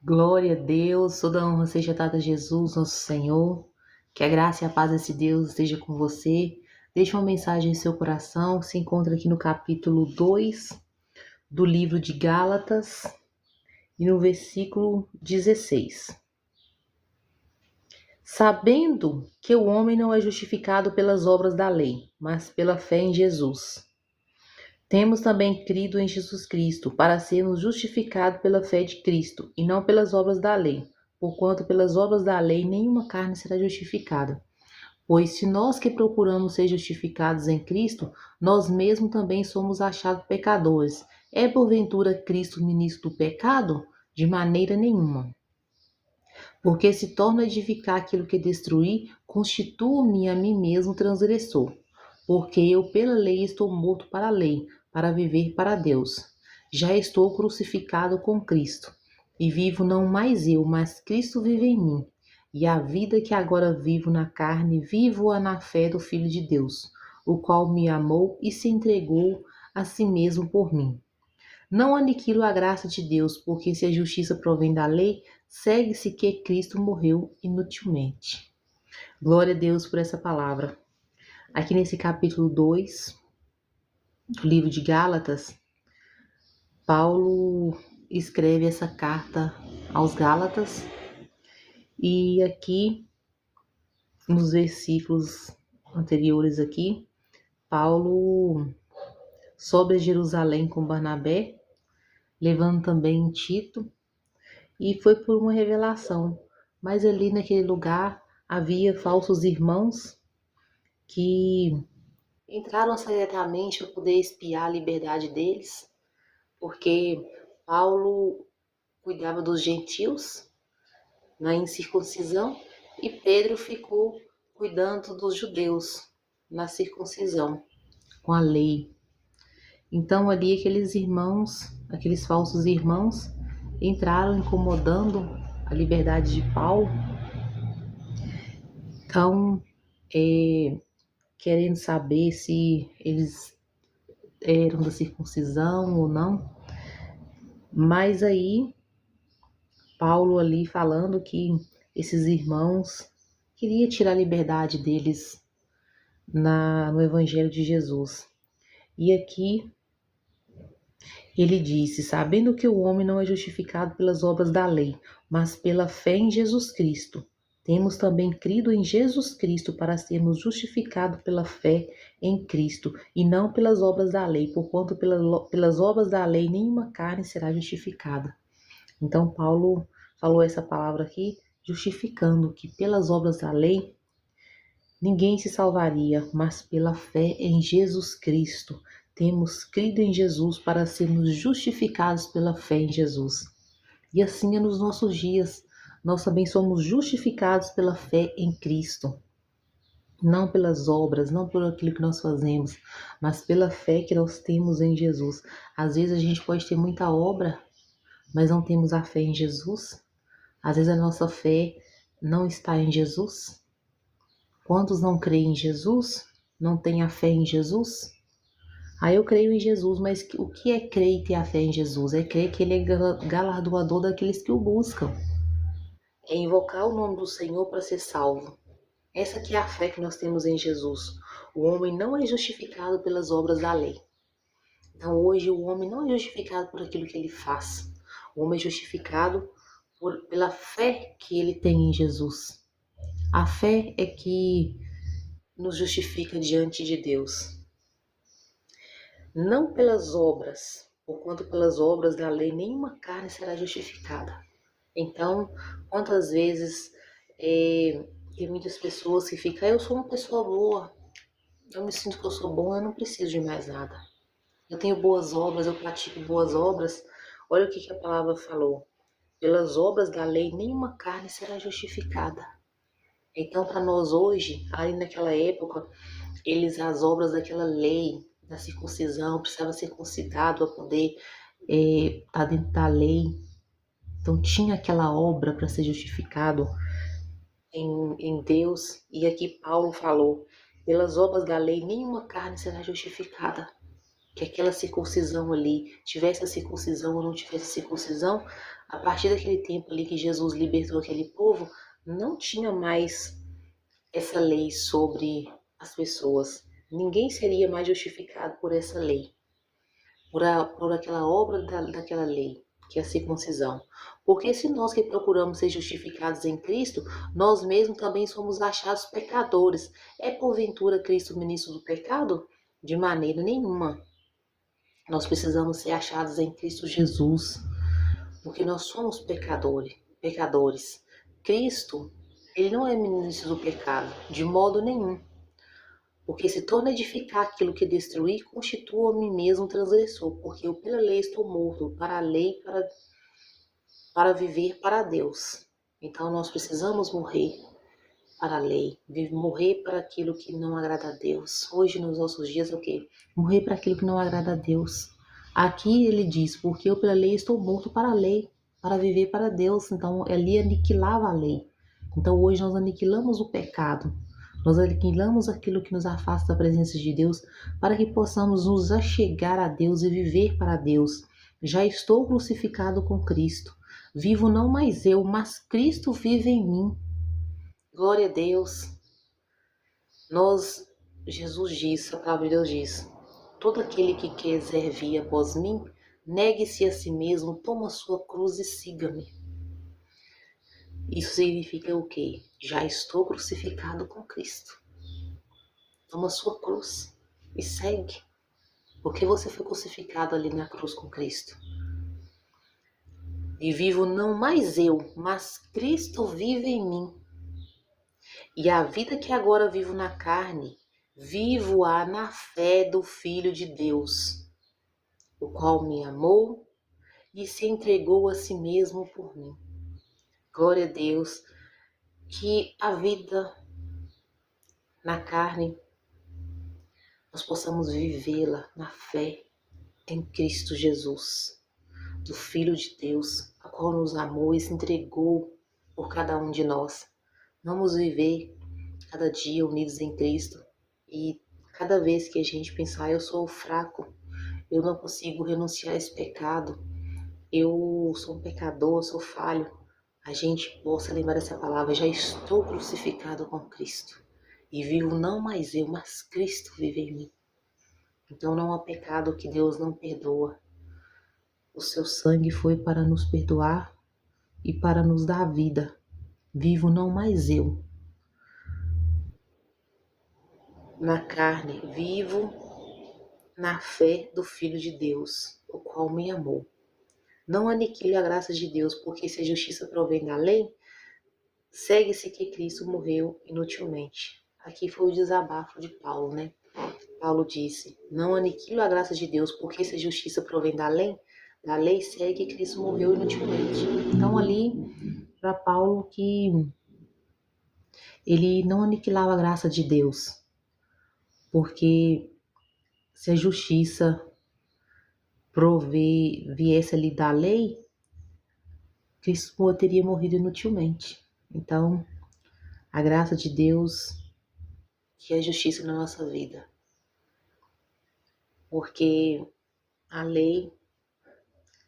Glória a Deus, toda honra seja dada a Jesus, nosso Senhor. Que a graça e a paz desse Deus esteja com você. Deixe uma mensagem em seu coração, que se encontra aqui no capítulo 2 do livro de Gálatas e no versículo 16. Sabendo que o homem não é justificado pelas obras da lei, mas pela fé em Jesus. Temos também crido em Jesus Cristo, para sermos justificados pela fé de Cristo, e não pelas obras da lei, porquanto pelas obras da lei nenhuma carne será justificada. Pois se nós que procuramos ser justificados em Cristo, nós mesmos também somos achados pecadores. É porventura Cristo ministro do pecado? De maneira nenhuma. Porque se torna a edificar aquilo que destruí, constituo-me a mim mesmo transgressor. Porque eu pela lei estou morto para a lei, para viver para Deus. Já estou crucificado com Cristo, e vivo não mais eu, mas Cristo vive em mim. E a vida que agora vivo na carne, vivo-a na fé do Filho de Deus, o qual me amou e se entregou a si mesmo por mim. Não aniquilo a graça de Deus, porque se a justiça provém da lei, segue-se que Cristo morreu inutilmente. Glória a Deus por essa palavra. Aqui nesse capítulo 2 do livro de Gálatas, Paulo escreve essa carta aos Gálatas e aqui nos versículos anteriores aqui, Paulo sobe a Jerusalém com Barnabé, levando também Tito, e foi por uma revelação. Mas ali naquele lugar havia falsos irmãos que entraram secretamente para poder espiar a liberdade deles, porque Paulo cuidava dos gentios na incircuncisão e Pedro ficou cuidando dos judeus na circuncisão, com a lei. Então ali aqueles irmãos, aqueles falsos irmãos, entraram incomodando a liberdade de Paulo. Então, querendo saber se eles eram da circuncisão ou não. Mas aí, Paulo ali falando que esses irmãos queria tirar a liberdade deles no Evangelho de Jesus. E aqui ele disse, sabendo que o homem não é justificado pelas obras da lei, mas pela fé em Jesus Cristo. Temos também crido em Jesus Cristo para sermos justificados pela fé em Cristo, e não pelas obras da lei, porquanto pelas obras da lei nenhuma carne será justificada. Então Paulo falou essa palavra aqui, justificando que pelas obras da lei ninguém se salvaria, mas pela fé em Jesus Cristo. Temos crido em Jesus para sermos justificados pela fé em Jesus. E assim é nos nossos dias. Nós também somos justificados pela fé em Cristo. Não pelas obras, não por aquilo que nós fazemos, mas pela fé que nós temos em Jesus. Às vezes a gente pode ter muita obra, mas não temos a fé em Jesus. Às vezes a nossa fé não está em Jesus. Quantos não creem em Jesus? Não têm a fé em Jesus? Eu creio em Jesus, mas o que é crer e ter a fé em Jesus? É crer que Ele é galardoador daqueles que o buscam. É invocar o nome do Senhor para ser salvo. Essa que é a fé que nós temos em Jesus. O homem não é justificado pelas obras da lei. Então hoje o homem não é justificado por aquilo que ele faz. O homem é justificado pela fé que ele tem em Jesus. A fé é que nos justifica diante de Deus. Não pelas obras, porquanto pelas obras da lei nenhuma carne será justificada. Então, quantas vezes tem muitas pessoas que ficam, eu sou uma pessoa boa, eu me sinto que eu sou bom, eu não preciso de mais nada. Eu tenho boas obras, eu pratico boas obras. Olha o que a palavra falou. Pelas obras da lei nenhuma carne será justificada. Então, para nós hoje, ali naquela época, as obras daquela lei, da circuncisão, precisava ser circuncidado para poder estar dentro da lei. Então tinha aquela obra para ser justificado em Deus. E aqui Paulo falou, pelas obras da lei nenhuma carne será justificada. Que aquela circuncisão ali, tivesse a circuncisão ou não tivesse circuncisão, A partir daquele tempo ali que Jesus libertou aquele povo, não tinha mais essa lei sobre as pessoas. Ninguém seria mais justificado por essa lei, por aquela obra daquela lei, que é a circuncisão. Porque se nós que procuramos ser justificados em Cristo, nós mesmos também somos achados pecadores. É porventura Cristo ministro do pecado? De maneira nenhuma. Nós precisamos ser achados em Cristo Jesus, porque nós somos pecadores. Cristo, ele não é ministro do pecado, de modo nenhum. Porque se torna edificar aquilo que destruir, constitua a mim mesmo transgressor, porque eu pela lei estou morto, para a lei, para viver para Deus. Então nós precisamos morrer para a lei, morrer para aquilo que não agrada a Deus. Hoje, nos nossos dias, é o quê? Morrer para aquilo que não agrada a Deus. Aqui ele diz, porque eu pela lei estou morto para a lei, para viver para Deus. Então ali aniquilava a lei. Então hoje nós aniquilamos o pecado. Nós aniquilamos aquilo que nos afasta da presença de Deus para que possamos nos achegar a Deus e viver para Deus. Já estou crucificado com Cristo. Vivo não mais eu, mas Cristo vive em mim. Glória a Deus. Jesus disse, a palavra de Deus diz, todo aquele que quiser vir após mim, negue-se a si mesmo, toma a sua cruz e siga-me. Isso significa o quê? Já estou crucificado com Cristo. Toma a sua cruz e segue. Porque você foi crucificado ali na cruz com Cristo. E vivo não mais eu, mas Cristo vive em mim. E a vida que agora vivo na carne, vivo-a na fé do Filho de Deus, o qual me amou e se entregou a si mesmo por mim. Glória a Deus, que a vida na carne, nós possamos vivê-la na fé em Cristo Jesus, do Filho de Deus, a qual nos amou e se entregou por cada um de nós. Vamos viver cada dia unidos em Cristo e cada vez que a gente pensar, eu sou fraco, eu não consigo renunciar a esse pecado, eu sou um pecador, sou falho, a gente possa lembrar essa palavra, já estou crucificado com Cristo e vivo não mais eu, mas Cristo vive em mim. Então não há pecado que Deus não perdoa. O seu sangue foi para nos perdoar e para nos dar vida. Vivo não mais eu na carne, vivo na fé do Filho de Deus, o qual me amou. Não aniquile a graça de Deus, porque se a justiça provém da lei, segue-se que Cristo morreu inutilmente. Aqui foi o desabafo de Paulo, né? Paulo disse, não aniquilo a graça de Deus, porque se a justiça provém da lei segue que Cristo morreu inutilmente. Então ali, para Paulo, que ele não aniquilava a graça de Deus, porque se a justiça viesse ali da lei, Cristo teria morrido inutilmente. Então, a graça de Deus, que é a justiça na nossa vida. Porque a lei,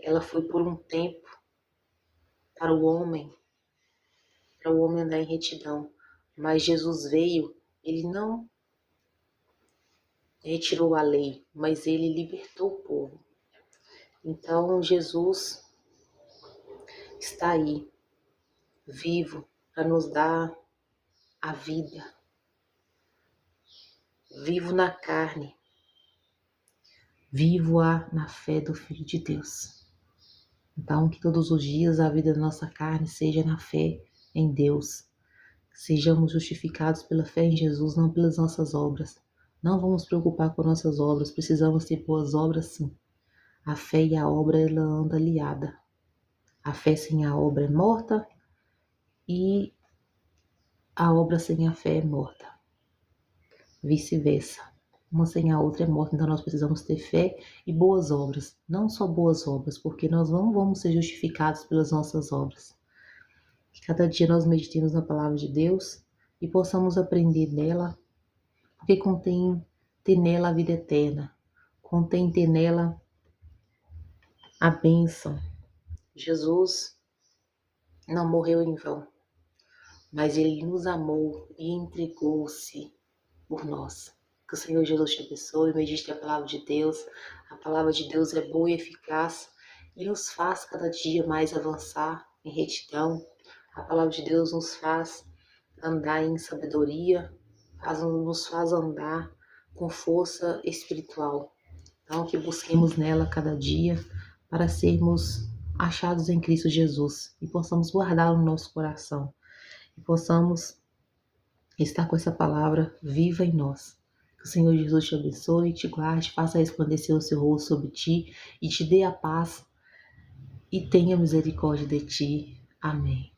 ela foi por um tempo para o homem andar em retidão. Mas Jesus veio, ele não retirou a lei, mas ele libertou o povo. Então, Jesus está aí, vivo, para nos dar a vida. Vivo na carne, vivo-a na fé do Filho de Deus. Então, que todos os dias a vida da nossa carne seja na fé em Deus. Sejamos justificados pela fé em Jesus, não pelas nossas obras. Não vamos preocupar com nossas obras, precisamos ter boas obras sim. A fé e a obra, ela anda aliada. A fé sem a obra é morta e a obra sem a fé é morta. Vice-versa. Uma sem a outra é morta, então nós precisamos ter fé e boas obras. Não só boas obras, porque nós não vamos ser justificados pelas nossas obras. Que cada dia nós meditemos na palavra de Deus e possamos aprender nela, porque contém ter nela a vida eterna, contém ter nela a bênção, Jesus não morreu em vão, mas Ele nos amou e entregou-se por nós. Que o Senhor Jesus te abençoe, medite a palavra de Deus. A palavra de Deus é boa e eficaz e nos faz cada dia mais avançar em retidão. A palavra de Deus nos faz andar em sabedoria, nos faz andar com força espiritual. Então, que busquemos nela cada dia para sermos achados em Cristo Jesus e possamos guardá-lo no nosso coração e possamos estar com essa palavra viva em nós. Que o Senhor Jesus te abençoe, te guarde, faça resplandecer o seu rosto sobre ti e te dê a paz e tenha misericórdia de ti. Amém.